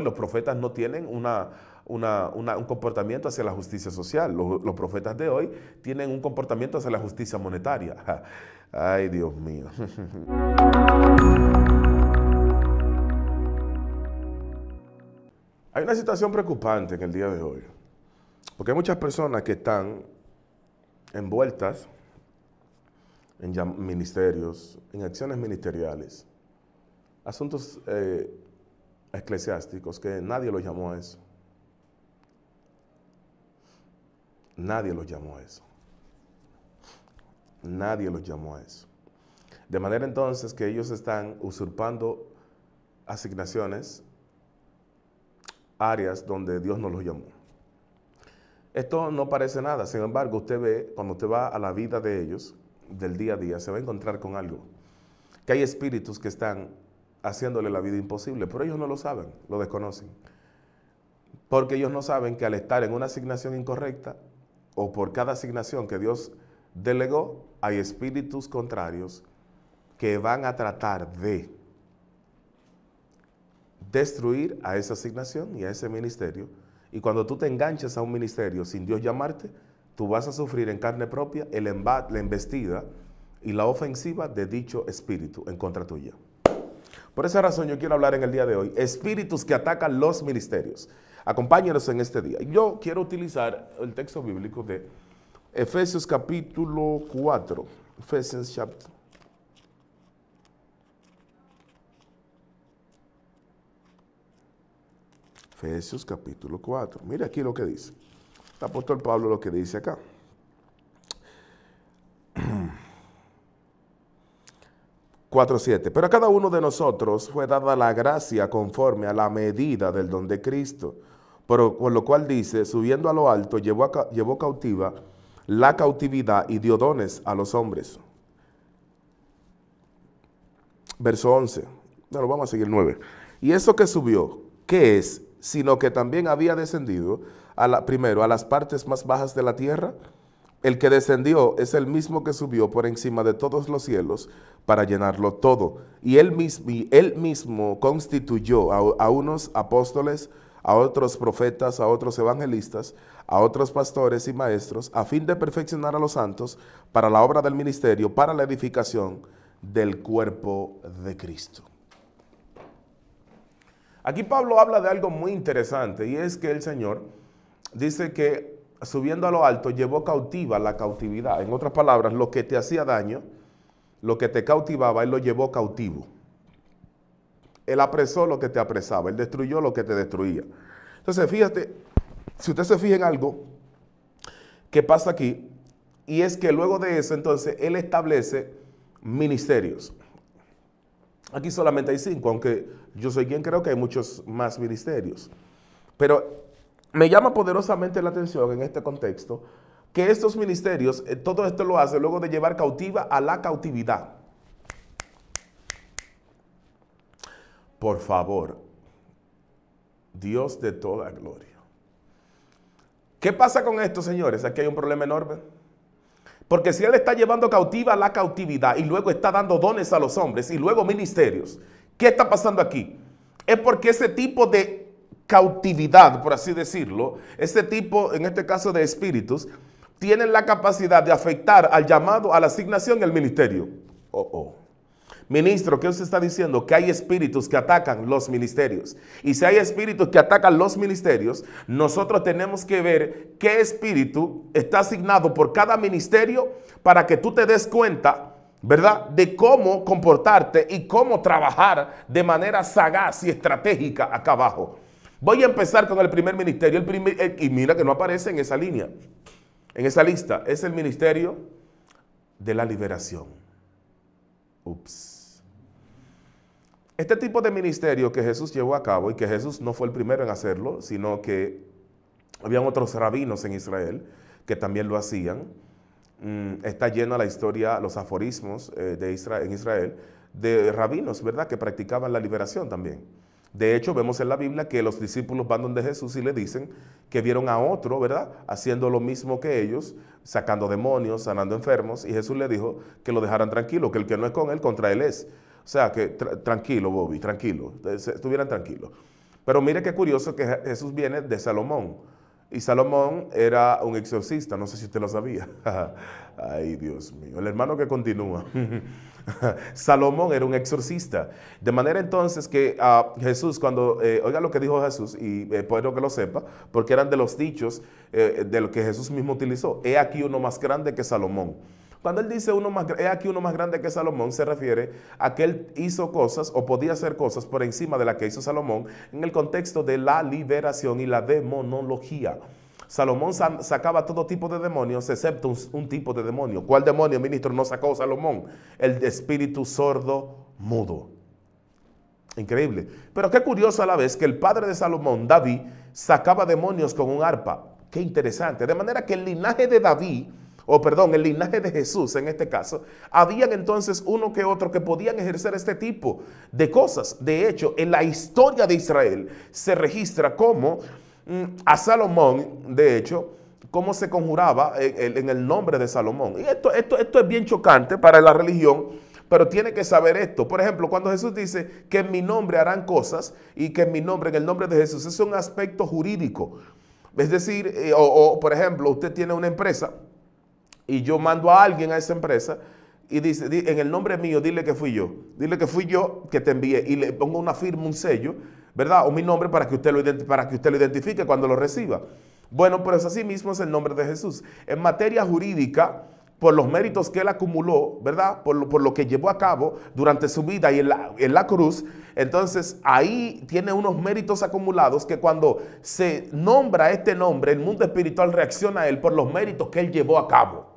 Los profetas no tienen un comportamiento hacia la justicia social. Los profetas de hoy tienen un comportamiento hacia la justicia monetaria. Ay, Dios mío. Hay una situación preocupante en el día de hoy, porque hay muchas personas que están envueltas en ministerios, en acciones ministeriales, asuntos eclesiásticos que nadie los llamó a eso. Nadie los llamó a eso. Nadie los llamó a eso. De manera entonces que ellos están usurpando asignaciones, áreas donde Dios no los llamó. Esto no parece nada, sin embargo, usted ve, cuando usted va a la vida de ellos, del día a día, se va a encontrar con algo. Que hay espíritus que están haciéndole la vida imposible, pero ellos no lo saben, lo desconocen. Porque ellos no saben que al estar en una asignación incorrecta, o por cada asignación que Dios delegó, hay espíritus contrarios que van a tratar de destruir a esa asignación y a ese ministerio. Y cuando tú te enganches a un ministerio sin Dios llamarte, tú vas a sufrir en carne propia la embestida y la ofensiva de dicho espíritu en contra tuya. Por esa razón yo quiero hablar en el día de hoy, espíritus que atacan los ministerios. Acompáñenos en este día. Yo quiero utilizar el texto bíblico de Efesios capítulo 4. Efesios chapter. Efesios capítulo 4. Mire aquí lo que dice. El apóstol Pablo lo que dice acá. Cuatro, 7. Pero a cada uno de nosotros fue dada la gracia conforme a la medida del don de Cristo. Por lo cual dice, subiendo a lo alto, llevó cautiva la cautividad y dio dones a los hombres. Verso 11. Bueno, vamos a seguir 9. Y eso que subió, ¿qué es? Sino que también había descendido primero a las partes más bajas de la tierra. El que descendió es el mismo que subió por encima de todos los cielos para llenarlo todo. Y él mismo constituyó a unos apóstoles, a otros profetas, a otros evangelistas, a otros pastores y maestros, a fin de perfeccionar a los santos para la obra del ministerio, para la edificación del cuerpo de Cristo. Aquí Pablo habla de algo muy interesante, y es que el Señor dice que subiendo a lo alto llevó cautiva la cautividad. En otras palabras, lo que te hacía daño, lo que te cautivaba, Él lo llevó cautivo. Él apresó lo que te apresaba, Él destruyó lo que te destruía. Entonces, fíjate, si usted se fija en algo que pasa aquí, y es que luego de eso, entonces, Él establece ministerios. Aquí solamente hay 5, aunque yo soy quien creo que hay muchos más ministerios. Pero me llama poderosamente la atención en este contexto que estos ministerios, todo esto lo hace luego de llevar cautiva a la cautividad. Por favor, Dios de toda gloria. ¿Qué pasa con esto, señores? Aquí hay un problema enorme. Porque si Él está llevando cautiva la cautividad y luego está dando dones a los hombres y luego ministerios, ¿qué está pasando aquí? Es porque ese tipo de cautividad, por así decirlo, ese tipo, en este caso de espíritus, tienen la capacidad de afectar al llamado, a la asignación y al ministerio. Ministro, ¿qué usted está diciendo? Que hay espíritus que atacan los ministerios. Y si hay espíritus que atacan los ministerios, nosotros tenemos que ver qué espíritu está asignado por cada ministerio para que tú te des cuenta, ¿verdad?, de cómo comportarte y cómo trabajar de manera sagaz y estratégica acá abajo. Voy a empezar con el primer ministerio, y mira que no aparece en esa línea, en esa lista. Es el ministerio de la liberación. Ups. Este tipo de ministerio que Jesús llevó a cabo, y que Jesús no fue el primero en hacerlo, sino que habían otros rabinos en Israel que también lo hacían. Está llena la historia, los aforismos en Israel, de rabinos, ¿verdad?, que practicaban la liberación también. De hecho, vemos en la Biblia que los discípulos van donde Jesús y le dicen que vieron a otro, ¿verdad?, haciendo lo mismo que ellos, sacando demonios, sanando enfermos, y Jesús le dijo que lo dejaran tranquilo, que el que no es con él, contra él es. O sea, que tranquilo, Bobby, tranquilo, estuvieran tranquilos. Pero mire qué curioso que Jesús viene de Salomón. Y Salomón era un exorcista, no sé si usted lo sabía. Ay, Dios mío, el hermano que continúa. Salomón era un exorcista. De manera entonces que Jesús, cuando, oiga lo que dijo Jesús, y puedo que lo sepa, porque eran de los dichos de lo que Jesús mismo utilizó. He aquí uno más grande que Salomón. Cuando él dice he aquí uno más grande que Salomón, se refiere a que él hizo cosas o podía hacer cosas por encima de la que hizo Salomón en el contexto de la liberación y la demonología. Salomón sacaba todo tipo de demonios, excepto un tipo de demonio. ¿Cuál demonio, ministro, no sacó Salomón? El de espíritu sordo, mudo. Increíble. Pero qué curioso a la vez que el padre de Salomón, David, sacaba demonios con un arpa. Qué interesante. De manera que el linaje de David, el linaje de Jesús en este caso, habían entonces uno que otro que podían ejercer este tipo de cosas. De hecho, en la historia de Israel se registra cómo a Salomón, de hecho, cómo se conjuraba en el nombre de Salomón. Y esto es bien chocante para la religión, pero tiene que saber esto. Por ejemplo, cuando Jesús dice que en mi nombre harán cosas y que en el nombre de Jesús, es un aspecto jurídico. Es decir, por ejemplo, usted tiene una empresa y yo mando a alguien a esa empresa y dice, en el nombre mío, dile que fui yo. Dile que fui yo que te envié y le pongo una firma, un sello, ¿verdad? O mi nombre para que usted lo identifique cuando lo reciba. Bueno, pues así mismo es el nombre de Jesús. En materia jurídica, por los méritos que él acumuló, ¿verdad? Por lo que llevó a cabo durante su vida y en la cruz, entonces ahí tiene unos méritos acumulados que cuando se nombra este nombre, el mundo espiritual reacciona a él por los méritos que él llevó a cabo.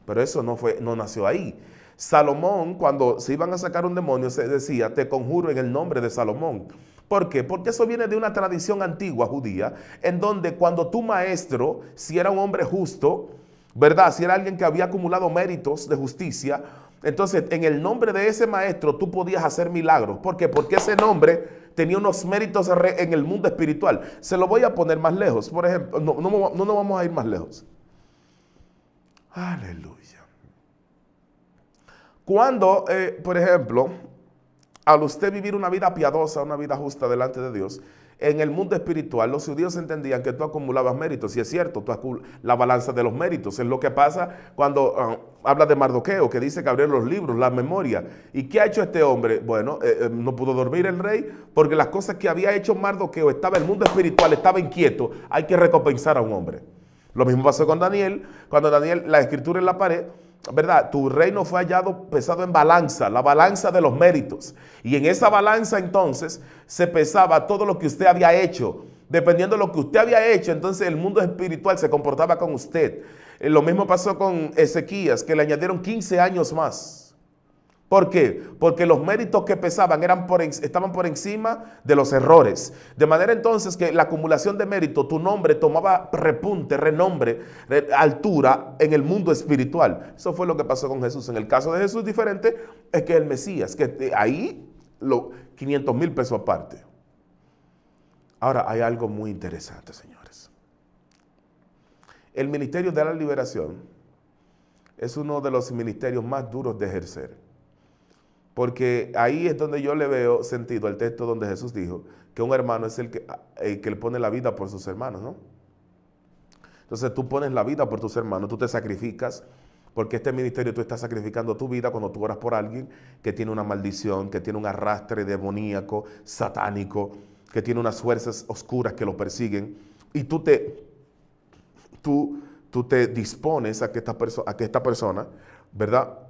Pero eso no nació ahí. Salomón, cuando se iban a sacar un demonio, se decía, te conjuro en el nombre de Salomón. ¿Por qué? Porque eso viene de una tradición antigua judía, en donde cuando tu maestro, si era un hombre justo, ¿verdad? Si era alguien que había acumulado méritos de justicia, entonces en el nombre de ese maestro tú podías hacer milagros. ¿Por qué? Porque ese nombre tenía unos méritos en el mundo espiritual. Se lo voy a poner más lejos. Por ejemplo, no nos vamos a ir más lejos. Aleluya. Cuando, por ejemplo, al usted vivir una vida piadosa, una vida justa delante de Dios, en el mundo espiritual los judíos entendían que tú acumulabas méritos, y es cierto, la balanza de los méritos, es lo que pasa cuando habla de Mardoqueo, que dice que abrió los libros, la memoria. ¿Y qué ha hecho este hombre? Bueno, no pudo dormir el rey, porque las cosas que había hecho Mardoqueo, el mundo espiritual estaba inquieto, hay que recompensar a un hombre. Lo mismo pasó con Daniel, cuando Daniel, la escritura en la pared, ¿verdad? Tu reino fue hallado pesado en balanza, la balanza de los méritos. Y en esa balanza entonces se pesaba todo lo que usted había hecho. Dependiendo de lo que usted había hecho, entonces el mundo espiritual se comportaba con usted. Lo mismo pasó con Ezequías, que le añadieron 15 años más. ¿Por qué? Porque los méritos que pesaban estaban por encima de los errores. De manera entonces que la acumulación de mérito, tu nombre tomaba repunte, renombre, altura en el mundo espiritual. Eso fue lo que pasó con Jesús. En el caso de Jesús diferente es que el Mesías, que ahí 500,000 pesos aparte. Ahora hay algo muy interesante, señores. El ministerio de la liberación es uno de los ministerios más duros de ejercer. Porque ahí es donde yo le veo sentido al texto donde Jesús dijo que un hermano es el que le pone la vida por sus hermanos, ¿no? Entonces tú pones la vida por tus hermanos, tú te sacrificas, porque este ministerio tú estás sacrificando tu vida cuando tú oras por alguien que tiene una maldición, que tiene un arrastre demoníaco, satánico, que tiene unas fuerzas oscuras que lo persiguen, y tú te dispones a que esta persona, ¿verdad?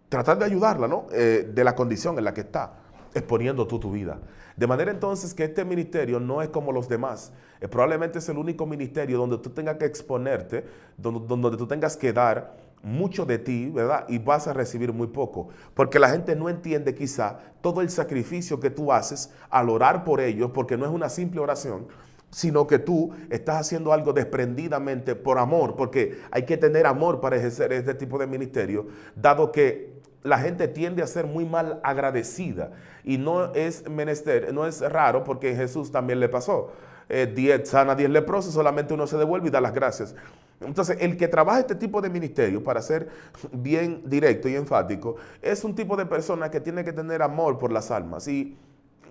Tratar de ayudarla, ¿no? De la condición en la que está, exponiendo tú tu vida. De manera entonces que este ministerio no es como los demás. Probablemente es el único ministerio donde tú tengas que exponerte, donde tú tengas que dar mucho de ti, ¿verdad? Y vas a recibir muy poco. Porque la gente no entiende quizá todo el sacrificio que tú haces al orar por ellos, porque no es una simple oración, sino que tú estás haciendo algo desprendidamente por amor, porque hay que tener amor para ejercer este tipo de ministerio, dado que la gente tiende a ser muy mal agradecida y no es raro, porque a Jesús también le pasó. 10 sana 10 leprosos, solamente uno se devuelve y da las gracias. Entonces, el que trabaja este tipo de ministerio, para ser bien directo y enfático, es un tipo de persona que tiene que tener amor por las almas. Y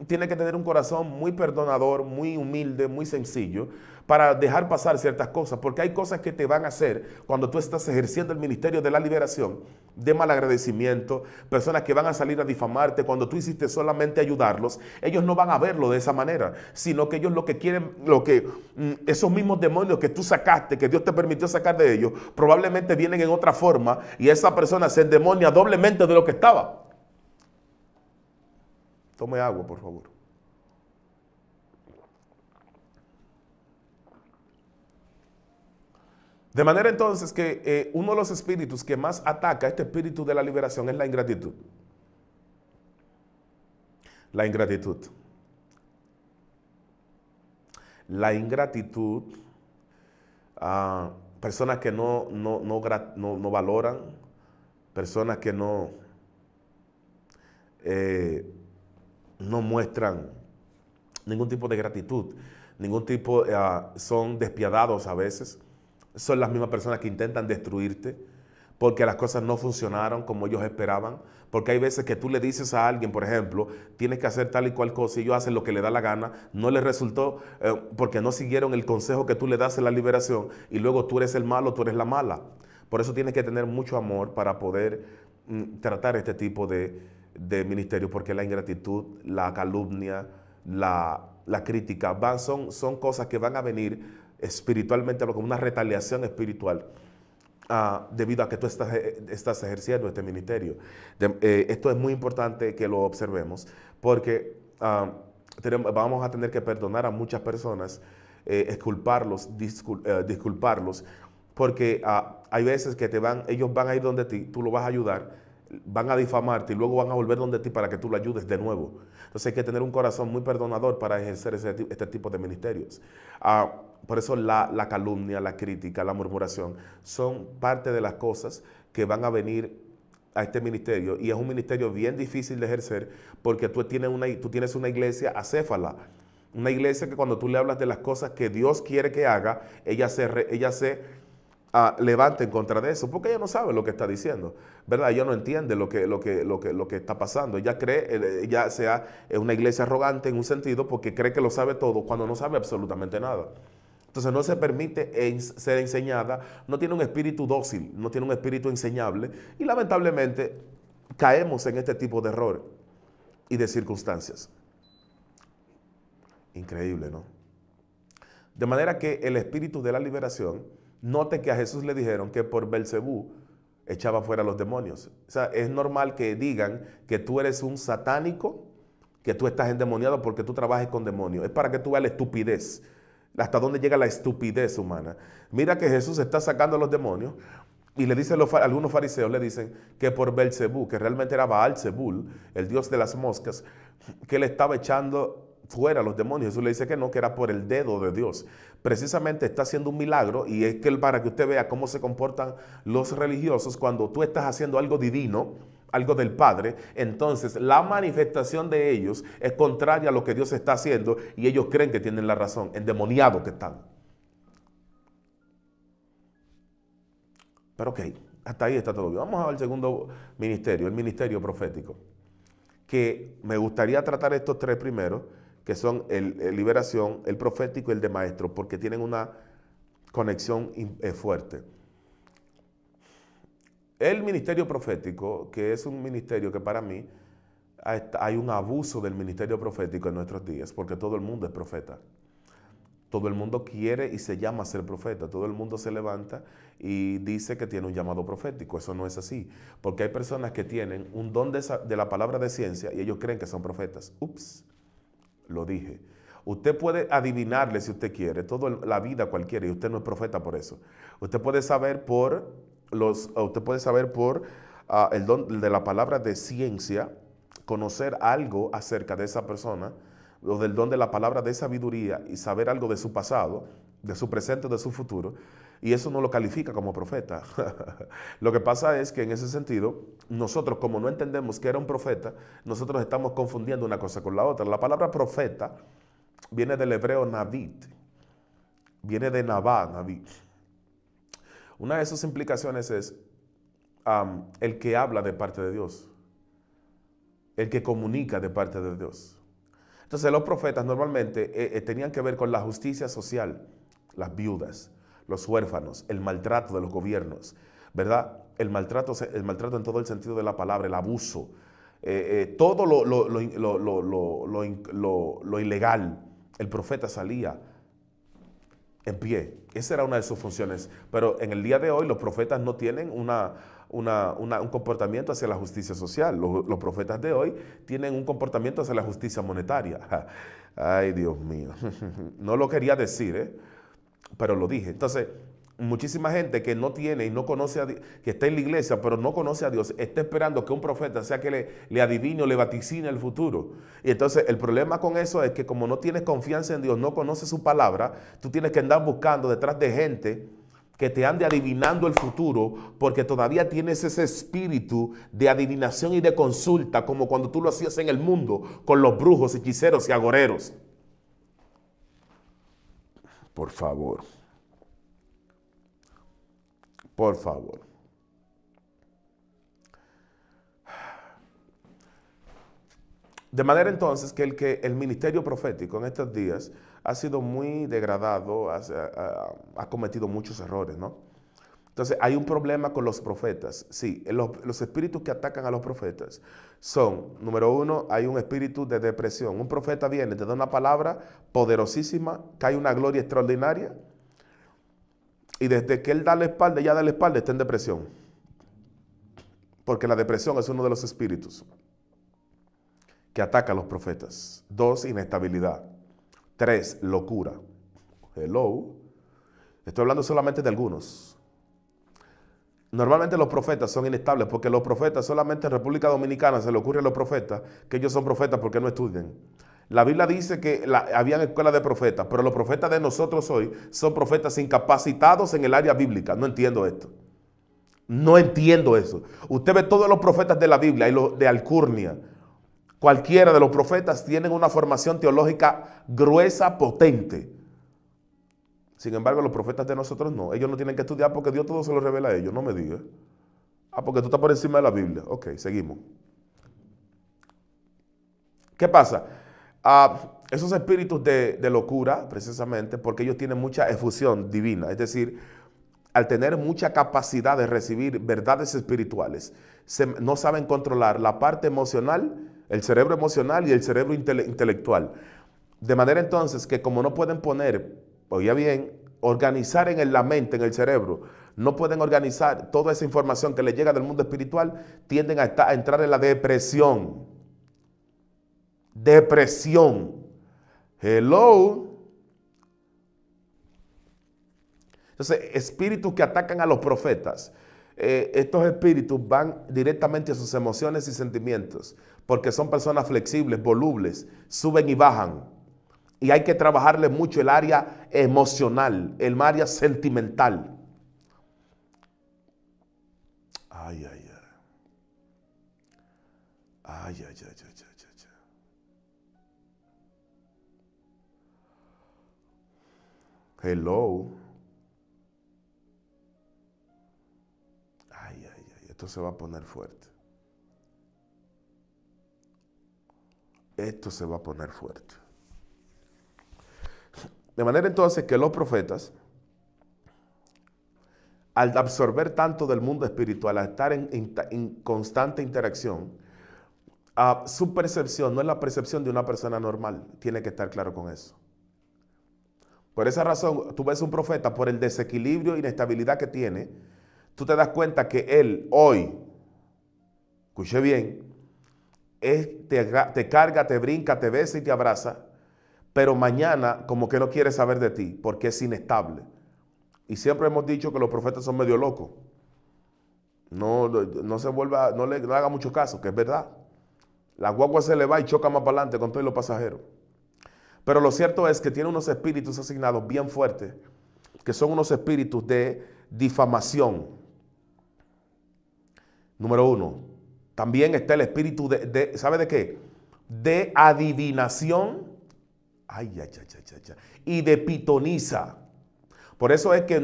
tiene que tener un corazón muy perdonador, muy humilde, muy sencillo, para dejar pasar ciertas cosas, porque hay cosas que te van a hacer cuando tú estás ejerciendo el ministerio de la liberación, de malagradecimiento, personas que van a salir a difamarte cuando tú hiciste solamente ayudarlos. Ellos no van a verlo de esa manera, sino que ellos lo que quieren, esos mismos demonios que tú sacaste, que Dios te permitió sacar de ellos, probablemente vienen en otra forma y esa persona se endemonia doblemente de lo que estaba. Tome agua, por favor. De manera entonces que uno de los espíritus que más ataca este espíritu de la liberación es la ingratitud. La ingratitud. La ingratitud, personas que no valoran, personas que no muestran ningún tipo de gratitud, son despiadados a veces. Son las mismas personas que intentan destruirte porque las cosas no funcionaron como ellos esperaban. Porque hay veces que tú le dices a alguien, por ejemplo, tienes que hacer tal y cual cosa y ellos hacen lo que le da la gana, no les resultó porque no siguieron el consejo que tú le das en la liberación y luego tú eres el malo, tú eres la mala. Por eso tienes que tener mucho amor para poder tratar este tipo de ministerio, porque la ingratitud, la calumnia, la crítica, son cosas que van a venir espiritualmente como una retaliación espiritual debido a que tú estás ejerciendo este ministerio. Esto es muy importante que lo observemos porque vamos a tener que perdonar a muchas personas, exculparlos, disculparlos, porque hay veces que ellos van a ir donde ti, tú lo vas a ayudar, van a difamarte y luego van a volver donde ti para que tú lo ayudes de nuevo. Entonces hay que tener un corazón muy perdonador para ejercer este tipo de ministerios. Por eso la calumnia, la crítica, la murmuración son parte de las cosas que van a venir a este ministerio, y es un ministerio bien difícil de ejercer porque tú tienes una iglesia acéfala, una iglesia que cuando tú le hablas de las cosas que Dios quiere que haga, ella se levanta en contra de eso, porque ella no sabe lo que está diciendo, ¿verdad? Ella no entiende lo que está pasando. Ella cree, es una iglesia arrogante en un sentido porque cree que lo sabe todo cuando no sabe absolutamente nada. Entonces no se permite ser enseñada, no tiene un espíritu dócil, no tiene un espíritu enseñable y lamentablemente caemos en este tipo de error y de circunstancias. Increíble, ¿no? De manera que el espíritu de la liberación, note que a Jesús le dijeron que por Belcebú echaba fuera a los demonios. O sea, es normal que digan que tú eres un satánico, que tú estás endemoniado porque tú trabajes con demonios. Es para que tú veas la estupidez, hasta dónde llega la estupidez humana. Mira que Jesús está sacando a los demonios y le dicen algunos fariseos, le dicen que por Belcebú, que realmente era Baal-Zebul, el dios de las moscas, que le estaba echando fuera a los demonios. Jesús le dice que no, que era por el dedo de Dios. Precisamente está haciendo un milagro, y es que para que usted vea cómo se comportan los religiosos cuando tú estás haciendo algo divino, algo del Padre, entonces la manifestación de ellos es contraria a lo que Dios está haciendo y ellos creen que tienen la razón, endemoniados que están. Pero ok, hasta ahí está todo bien. Vamos al segundo ministerio, el ministerio profético, que me gustaría tratar estos tres primeros, que son el liberación, el profético y el de maestro, porque tienen una conexión fuerte. El ministerio profético, que es un ministerio que para mí hay un abuso del ministerio profético en nuestros días, porque todo el mundo es profeta. Todo el mundo quiere y se llama a ser profeta. Todo el mundo se levanta y dice que tiene un llamado profético. Eso no es así, porque hay personas que tienen un don de la palabra de ciencia y ellos creen que son profetas. Ups, lo dije. Usted puede adivinarle si usted quiere, toda la vida cualquiera, y usted no es profeta por eso. Usted puede saber el don de la palabra de ciencia, conocer algo acerca de esa persona, o del don de la palabra de sabiduría y saber algo de su pasado, de su presente, de su futuro, y eso no lo califica como profeta. Lo que pasa es que en ese sentido, nosotros como no entendemos que era un profeta, nosotros estamos confundiendo una cosa con la otra. La palabra profeta viene del hebreo navit, viene de Nabá, Naví. Una de sus implicaciones es el que habla de parte de Dios, el que comunica de parte de Dios. Entonces los profetas normalmente tenían que ver con la justicia social, las viudas, los huérfanos, el maltrato de los gobiernos, ¿verdad? El maltrato en todo el sentido de la palabra, el abuso, todo lo ilegal. El profeta salía en pie. Esa era una de sus funciones. Pero en el día de hoy los profetas no tienen un comportamiento hacia la justicia social. Los profetas de hoy tienen un comportamiento hacia la justicia monetaria. Ay, Dios mío. No lo quería decir, pero lo dije. Entonces, muchísima gente que no tiene y no conoce a Dios, que está en la iglesia, pero no conoce a Dios, está esperando que un profeta sea que le adivine o le vaticine el futuro. Y entonces el problema con eso es que como no tienes confianza en Dios, no conoces su palabra, tú tienes que andar buscando detrás de gente que te ande adivinando el futuro, porque todavía tienes ese espíritu de adivinación y de consulta, como cuando tú lo hacías en el mundo con los brujos, hechiceros y agoreros. Por favor. Por favor. De manera entonces que el ministerio profético en estos días ha sido muy degradado, ha cometido muchos errores, ¿no? Entonces hay un problema con los profetas. Sí, los espíritus que atacan a los profetas son, número uno, hay un espíritu de depresión. Un profeta viene, te da una palabra poderosísima, cae una gloria extraordinaria, y desde que él da la espalda, ya da la espalda, está en depresión. Porque la depresión es uno de los espíritus que ataca a los profetas. 2, inestabilidad. 3, locura. Hello. Estoy hablando solamente de algunos. Normalmente los profetas son inestables porque los profetas solamente en República Dominicana se le ocurre a los profetas que ellos son profetas porque no estudian. La Biblia dice que habían escuelas de profetas, pero los profetas de nosotros hoy son profetas incapacitados en el área bíblica. No entiendo esto. No entiendo eso. Usted ve todos los profetas de la Biblia y los de alcurnia. Cualquiera de los profetas tienen una formación teológica gruesa, potente. Sin embargo, los profetas de nosotros no. Ellos no tienen que estudiar porque Dios todo se lo revela a ellos. No me digas. Porque tú estás por encima de la Biblia. Ok, seguimos. ¿Qué pasa? Esos espíritus de locura, precisamente, porque ellos tienen mucha efusión divina, es decir, al tener mucha capacidad de recibir verdades espirituales, no saben controlar la parte emocional, el cerebro emocional y el cerebro intelectual. De manera entonces que como no pueden poner, oiga bien, organizar en la mente, en el cerebro, no pueden organizar toda esa información que les llega del mundo espiritual, tienden a entrar en la depresión. Depresión. Hello. Entonces, espíritus que atacan a los profetas. Estos espíritus van directamente a sus emociones y sentimientos, porque son personas flexibles, volubles, suben y bajan. Y hay que trabajarle mucho el área emocional, el área sentimental. Ay, ay, ay. Ay, ay, ay, ay, ay, ay. Hello. Ay, ay, ay, esto se va a poner fuerte. Esto se va a poner fuerte. De manera entonces que los profetas, al absorber tanto del mundo espiritual, al estar en constante interacción, su percepción no es la percepción de una persona normal. Tiene que estar claro con eso. Por esa razón, tú ves un profeta, por el desequilibrio e inestabilidad que tiene, tú te das cuenta que él hoy, escuche bien, te carga, te brinca, te besa y te abraza, pero mañana como que no quiere saber de ti porque es inestable. Y siempre hemos dicho que los profetas son medio locos. No se vuelva, no haga mucho caso, que es verdad. La guagua se le va y choca más para adelante con todos los pasajeros. Pero lo cierto es que tiene unos espíritus asignados bien fuertes, que son unos espíritus de difamación. Número 1. También está el espíritu ¿sabe de qué? De adivinación. Ay, ay, ay, ay, ay, ay. Y de pitoniza. Por eso es que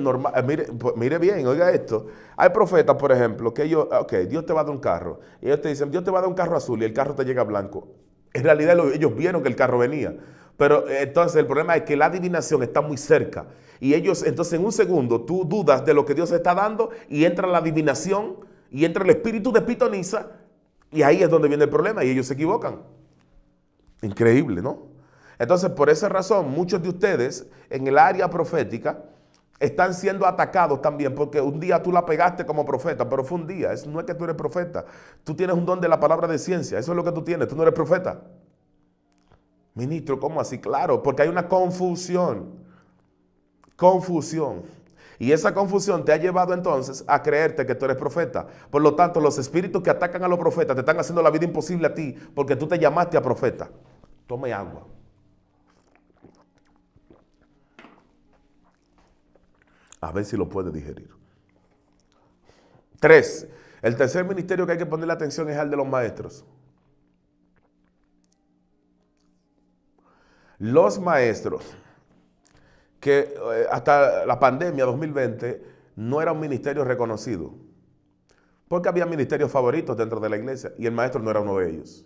mire bien, oiga esto. Hay profetas, por ejemplo, que ellos, ok, Dios te va a dar un carro. Y ellos te dicen, Dios te va a dar un carro azul y el carro te llega blanco. En realidad ellos vieron que el carro venía. Pero entonces el problema es que la adivinación está muy cerca. Y ellos, entonces en un segundo, tú dudas de lo que Dios está dando y entra la adivinación y entra el espíritu de pitonisa. Y ahí es donde viene el problema y ellos se equivocan. Increíble, ¿no? Entonces, por esa razón, muchos de ustedes en el área profética están siendo atacados también porque un día tú la pegaste como profeta, pero fue un día. No es que tú eres profeta. Tú tienes un don de la palabra de ciencia. Eso es lo que tú tienes. Tú no eres profeta. Ministro, ¿cómo así? Claro, porque hay una confusión. Confusión. Y esa confusión te ha llevado entonces a creerte que tú eres profeta. Por lo tanto, los espíritus que atacan a los profetas te están haciendo la vida imposible a ti porque tú te llamaste a profeta. Tome agua. A ver si lo puede digerir. 3. El tercer ministerio que hay que ponerle atención es el de los maestros. Los maestros, que hasta la pandemia 2020 no era un ministerio reconocido, porque había ministerios favoritos dentro de la iglesia y el maestro no era uno de ellos.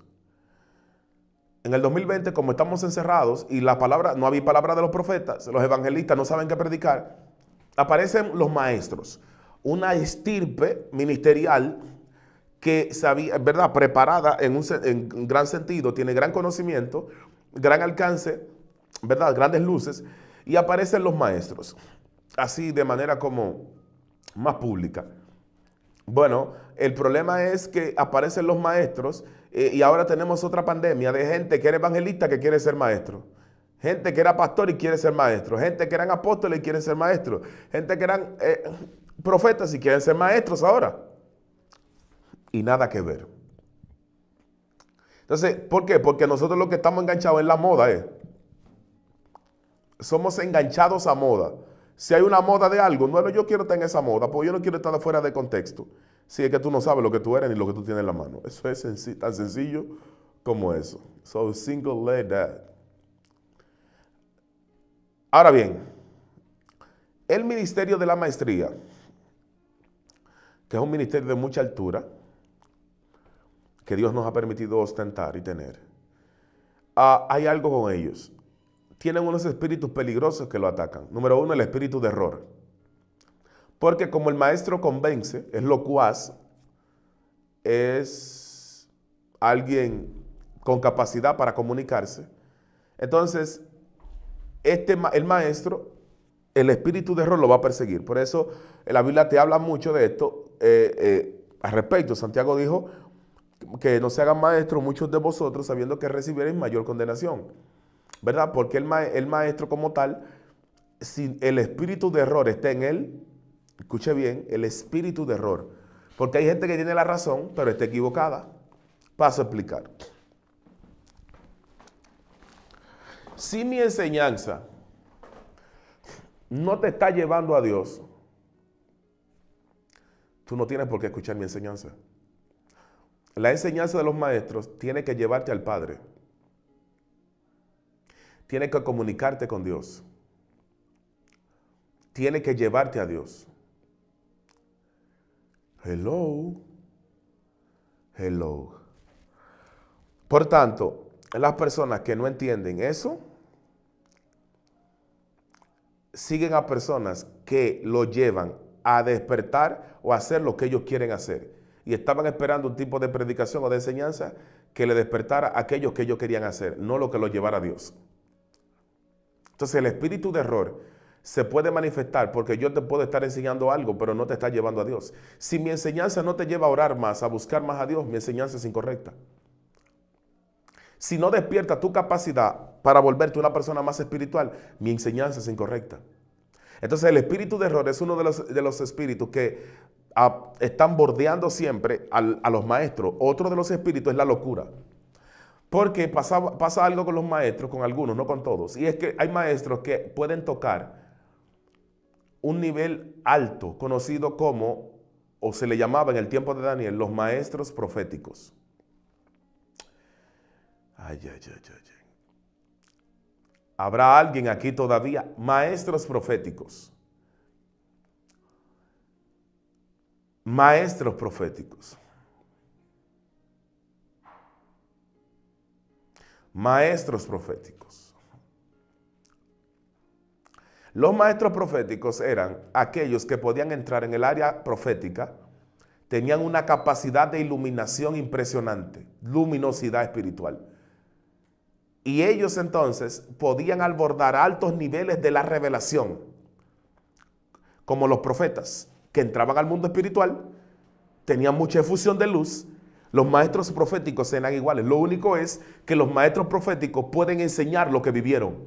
En el 2020, como estamos encerrados y la palabra, no había palabra de los profetas, los evangelistas no saben qué predicar, aparecen los maestros, una estirpe ministerial que sabía, ¿verdad?, preparada en gran sentido, tiene gran conocimiento, gran alcance, ¿verdad?, grandes luces, y aparecen los maestros, así de manera como más pública. Bueno, el problema es que aparecen los maestros y ahora tenemos otra pandemia de gente que era evangelista que quiere ser maestro. Gente que era pastor y quiere ser maestro. Gente que eran apóstoles y quieren ser maestros. Gente que eran profetas y quieren ser maestros ahora. Y nada que ver. Entonces, ¿por qué? Porque nosotros lo que estamos enganchados en la moda somos enganchados a moda. Si hay una moda de algo, no, yo quiero estar en esa moda, porque yo no quiero estar fuera de contexto. Si es que tú no sabes lo que tú eres ni lo que tú tienes en la mano. Eso es tan sencillo como eso. So single like that. Ahora bien, el ministerio de la maestría, que es un ministerio de mucha altura, que Dios nos ha permitido ostentar y tener, hay algo con ellos. Tienen unos espíritus peligrosos que lo atacan. Número 1, el espíritu de error. Porque como el maestro convence, es locuaz, es alguien con capacidad para comunicarse, entonces el maestro, el espíritu de error lo va a perseguir. Por eso la Biblia te habla mucho de esto al respecto. Santiago dijo que no se hagan maestros muchos de vosotros sabiendo que recibiréis mayor condenación. ¿Verdad? Porque el maestro como tal, si el espíritu de error está en él, escuche bien, el espíritu de error. Porque hay gente que tiene la razón, pero está equivocada. Paso a explicar. Si mi enseñanza no te está llevando a Dios, tú no tienes por qué escuchar mi enseñanza. La enseñanza de los maestros tiene que llevarte al Padre. Tiene que comunicarte con Dios. Tiene que llevarte a Dios. Hello. Hello. Por tanto, las personas que no entienden eso, siguen a personas que lo llevan a despertar o a hacer lo que ellos quieren hacer. Y estaban esperando un tipo de predicación o de enseñanza que le despertara a aquellos que ellos querían hacer, no lo que los llevara a Dios. Entonces el espíritu de error se puede manifestar porque yo te puedo estar enseñando algo, pero no te está llevando a Dios. Si mi enseñanza no te lleva a orar más, a buscar más a Dios, mi enseñanza es incorrecta. Si no despierta tu capacidad para volverte una persona más espiritual, mi enseñanza es incorrecta. Entonces el espíritu de error es uno de los espíritus que están bordeando siempre a los maestros. Otro de los espíritus es la locura. Porque pasa algo con los maestros, con algunos, no con todos. Y es que hay maestros que pueden tocar un nivel alto, conocido como, o se le llamaba en el tiempo de Daniel, los maestros proféticos. Ay, ay, ay, ay. ¿Habrá alguien aquí todavía? Maestros proféticos. Maestros proféticos. Maestros proféticos. Los maestros proféticos eran aquellos que podían entrar en el área profética, tenían una capacidad de iluminación impresionante, luminosidad espiritual. Y ellos entonces podían abordar altos niveles de la revelación, como los profetas que entraban al mundo espiritual, tenían mucha efusión de luz. Los maestros proféticos eran iguales. Lo único es que los maestros proféticos pueden enseñar lo que vivieron,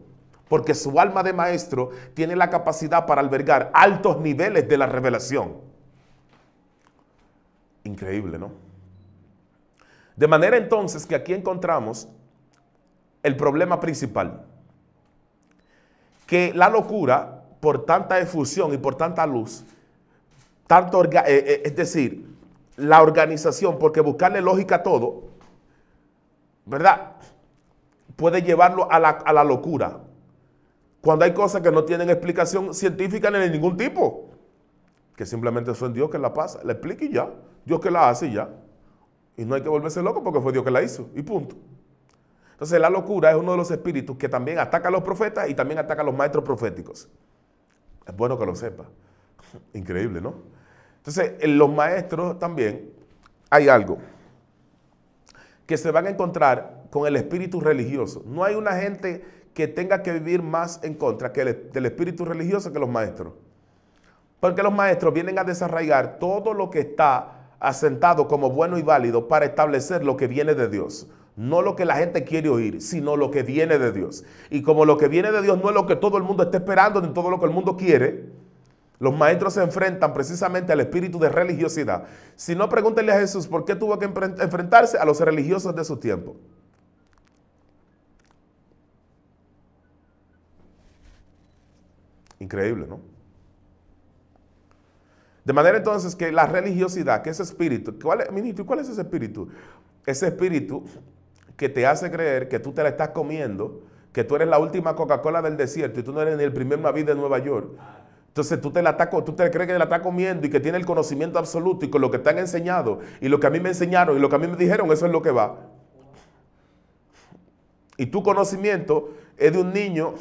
porque su alma de maestro tiene la capacidad para albergar altos niveles de la revelación. Increíble, ¿no? De manera entonces que aquí encontramos el problema principal, que la locura, por tanta efusión y por tanta luz, es decir, la organización, porque buscarle lógica a todo, ¿verdad?, puede llevarlo a la locura, cuando hay cosas que no tienen explicación científica ni de ningún tipo, que simplemente son Dios que la pasa, la explica y ya, Dios que la hace y ya, y no hay que volverse loco porque fue Dios que la hizo, y punto. Entonces la locura es uno de los espíritus que también ataca a los profetas y también ataca a los maestros proféticos. Es bueno que lo sepa. Increíble, ¿no? Entonces, en los maestros también hay algo que se van a encontrar con el espíritu religioso. No hay una gente que tenga que vivir más en contra del espíritu religioso que los maestros. Porque los maestros vienen a desarraigar todo lo que está asentado como bueno y válido para establecer lo que viene de Dios. No lo que la gente quiere oír, sino lo que viene de Dios. Y como lo que viene de Dios no es lo que todo el mundo está esperando, ni todo lo que el mundo quiere, los maestros se enfrentan precisamente al espíritu de religiosidad. Si no, pregúntenle a Jesús por qué tuvo que enfrentarse a los religiosos de su tiempo. Increíble, ¿no? De manera entonces que la religiosidad, que ese espíritu, ministro, ¿cuál es ese espíritu? Ese espíritu que te hace creer que tú te la estás comiendo, que tú eres la última Coca-Cola del desierto y tú no eres ni el primer Maví de Nueva York. Entonces tú te crees que la estás comiendo y que tiene el conocimiento absoluto y con lo que te han enseñado y lo que a mí me enseñaron y lo que a mí me dijeron, eso es lo que va. Y tu conocimiento es de un niño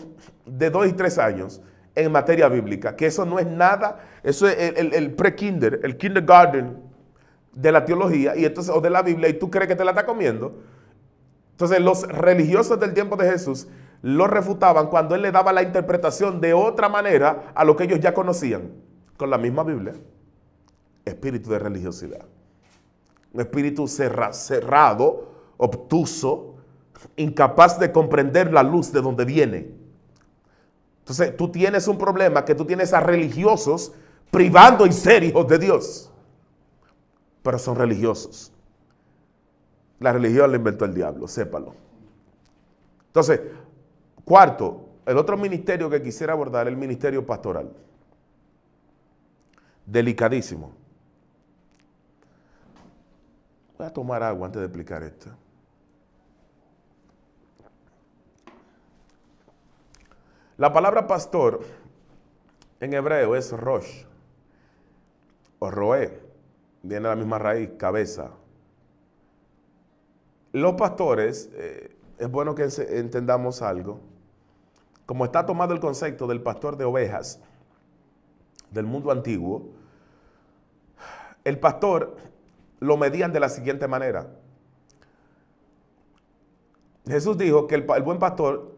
de 2 y 3 años en materia bíblica, que eso no es nada, eso es el pre-kinder, el kindergarten de la teología y entonces, o de la Biblia, y tú crees que te la estás comiendo. Entonces los religiosos del tiempo de Jesús lo refutaban cuando él le daba la interpretación de otra manera a lo que ellos ya conocían, con la misma Biblia. Espíritu de religiosidad. Un espíritu cerrado, obtuso, incapaz de comprender la luz de donde viene. Entonces tú tienes un problema, que tú tienes a religiosos privando y ser hijos de Dios. Pero son religiosos. La religión la inventó el diablo, sépalo. Entonces, cuarto, el otro ministerio que quisiera abordar es el ministerio pastoral. Delicadísimo. Voy a tomar agua antes de explicar esto. La palabra pastor en hebreo es rosh o roé. Viene de la misma raíz, cabeza. Los pastores, es bueno que entendamos algo. Como está tomado el concepto del pastor de ovejas del mundo antiguo, el pastor lo medían de la siguiente manera. Jesús dijo que el buen pastor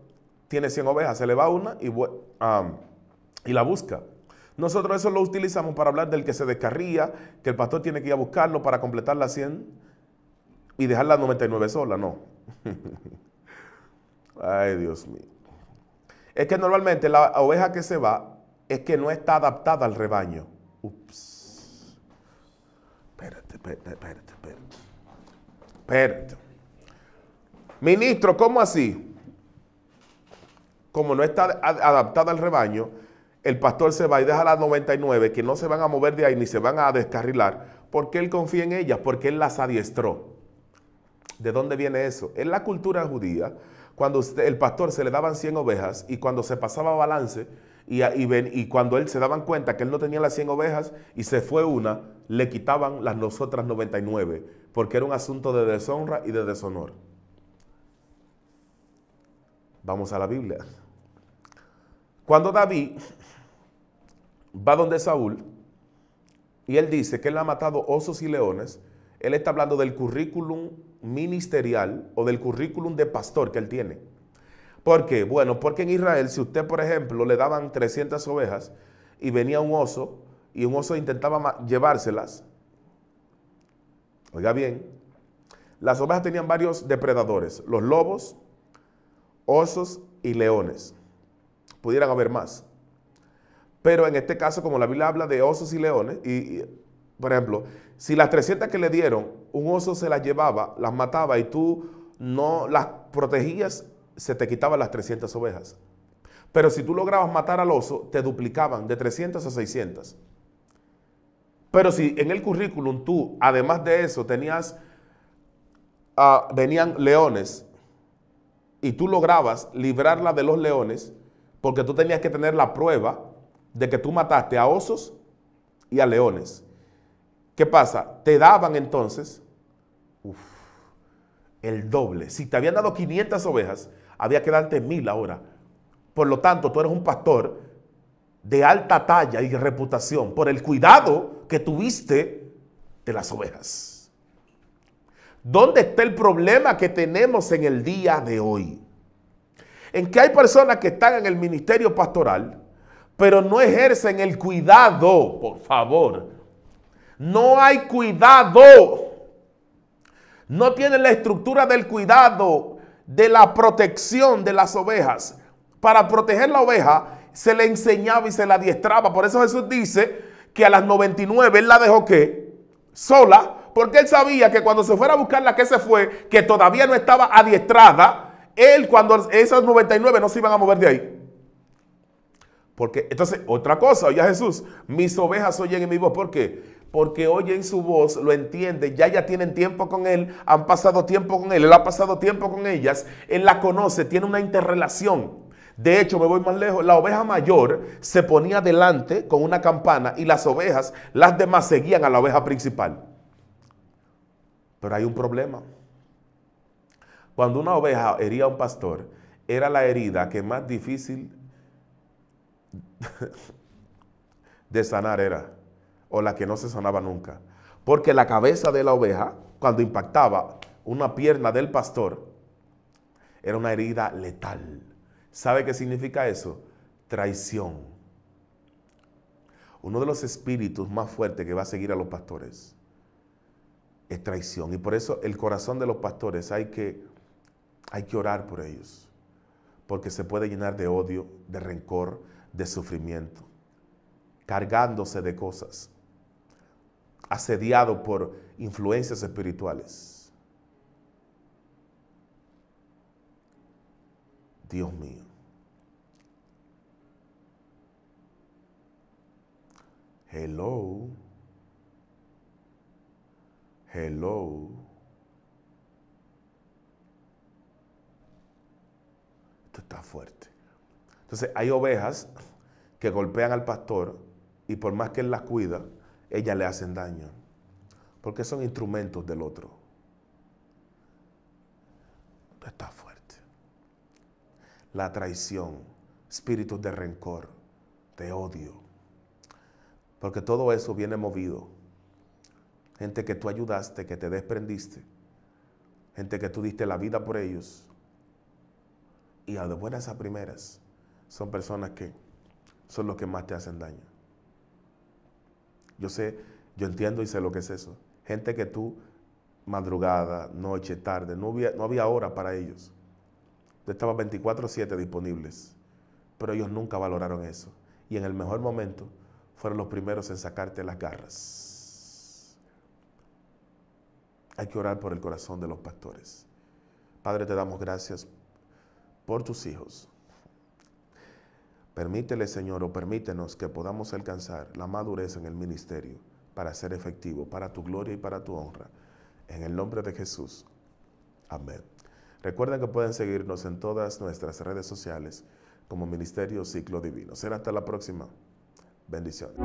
tiene 100 ovejas, se le va una y la busca. Nosotros eso lo utilizamos para hablar del que se descarría, que el pastor tiene que ir a buscarlo para completar las 100 y dejar las 99 sola, no. Ay, Dios mío. Es que normalmente la oveja que se va es que no está adaptada al rebaño. Ups. Espérate. Ministro, ¿cómo así? Como no está adaptada al rebaño, el pastor se va y deja las 99 que no se van a mover de ahí ni se van a descarrilar, porque él confía en ellas, porque él las adiestró. ¿De dónde viene eso? En la cultura judía, cuando el pastor se le daban 100 ovejas y cuando se pasaba balance y cuando él se daban cuenta que él no tenía las 100 ovejas y se fue una, le quitaban las otras 99, porque era un asunto de deshonra y de deshonor. Vamos a la Biblia. Cuando David va donde Saúl y él dice que él ha matado osos y leones, él está hablando del currículum ministerial o del currículum de pastor que él tiene. ¿Por qué? Bueno, porque en Israel, si usted, por ejemplo, le daban 300 ovejas y venía un oso y un oso intentaba llevárselas, oiga bien, las ovejas tenían varios depredadores, los lobos, osos y leones. Pudieran haber más. Pero en este caso, como la Biblia habla de osos y leones, por ejemplo, si las 300 que le dieron, un oso se las llevaba, las mataba y tú no las protegías, se te quitaban las 300 ovejas. Pero si tú lograbas matar al oso, te duplicaban de 300 a 600. Pero si en el currículum tú, además de eso, venían leones y tú lograbas librarla de los leones, porque tú tenías que tener la prueba de que tú mataste a osos y a leones. ¿Qué pasa? Te daban entonces el doble. Si te habían dado 500 ovejas, había que darte 1000 ahora. Por lo tanto, tú eres un pastor de alta talla y reputación por el cuidado que tuviste de las ovejas. ¿Dónde está el problema que tenemos en el día de hoy? En que hay personas que están en el ministerio pastoral, pero no ejercen el cuidado, por favor. No hay cuidado. No tienen la estructura del cuidado, de la protección de las ovejas. Para proteger la oveja se le enseñaba y se la adiestraba. Por eso Jesús dice que a las 99 él la dejó ¿qué? Sola, porque él sabía que cuando se fuera a buscar la que se fue, que todavía no estaba adiestrada, él cuando esas 99 no se iban a mover de ahí. Porque, entonces, otra cosa, oye Jesús, mis ovejas oyen en mi voz. ¿Por qué? Porque oyen su voz, lo entienden, ya tienen tiempo con él, han pasado tiempo con él ha pasado tiempo con ellas, él la conoce, tiene una interrelación. De hecho, me voy más lejos, la oveja mayor se ponía delante con una campana y las ovejas, las demás seguían a la oveja principal. Pero hay un problema. Cuando una oveja hería a un pastor, era la herida que más difícil de sanar era, o la que no se sanaba nunca, porque la cabeza de la oveja, cuando impactaba una pierna del pastor, era una herida letal. ¿Sabe qué significa eso? Traición. Uno de los espíritus más fuertes que va a seguir a los pastores es traición, y por eso el corazón de los pastores hay que orar por ellos, porque se puede llenar de odio, de rencor, de sufrimiento, cargándose de cosas, asediado por influencias espirituales. Dios mío. Hello. Hello. Esto está fuerte. Entonces hay ovejas que golpean al pastor y por más que él las cuida, ellas le hacen daño. Porque son instrumentos del otro. Esto está fuerte. La traición, espíritus de rencor, de odio. Porque todo eso viene movido. Gente que tú ayudaste, que te desprendiste. Gente que tú diste la vida por ellos. Y a de buenas a primeras, son personas que son los que más te hacen daño. Yo sé, yo entiendo y sé lo que es eso. Gente que tú, madrugada, noche, tarde, no había hora para ellos. Estaban 24/7 disponibles. Pero ellos nunca valoraron eso. Y en el mejor momento, fueron los primeros en sacarte las garras. Hay que orar por el corazón de los pastores. Padre, te damos gracias por tus hijos. Permítele, Señor, o permítenos que podamos alcanzar la madurez en el ministerio para ser efectivo, para tu gloria y para tu honra. En el nombre de Jesús. Amén. Recuerden que pueden seguirnos en todas nuestras redes sociales como Ministerio Ciclo Divino. Será hasta la próxima. Bendiciones.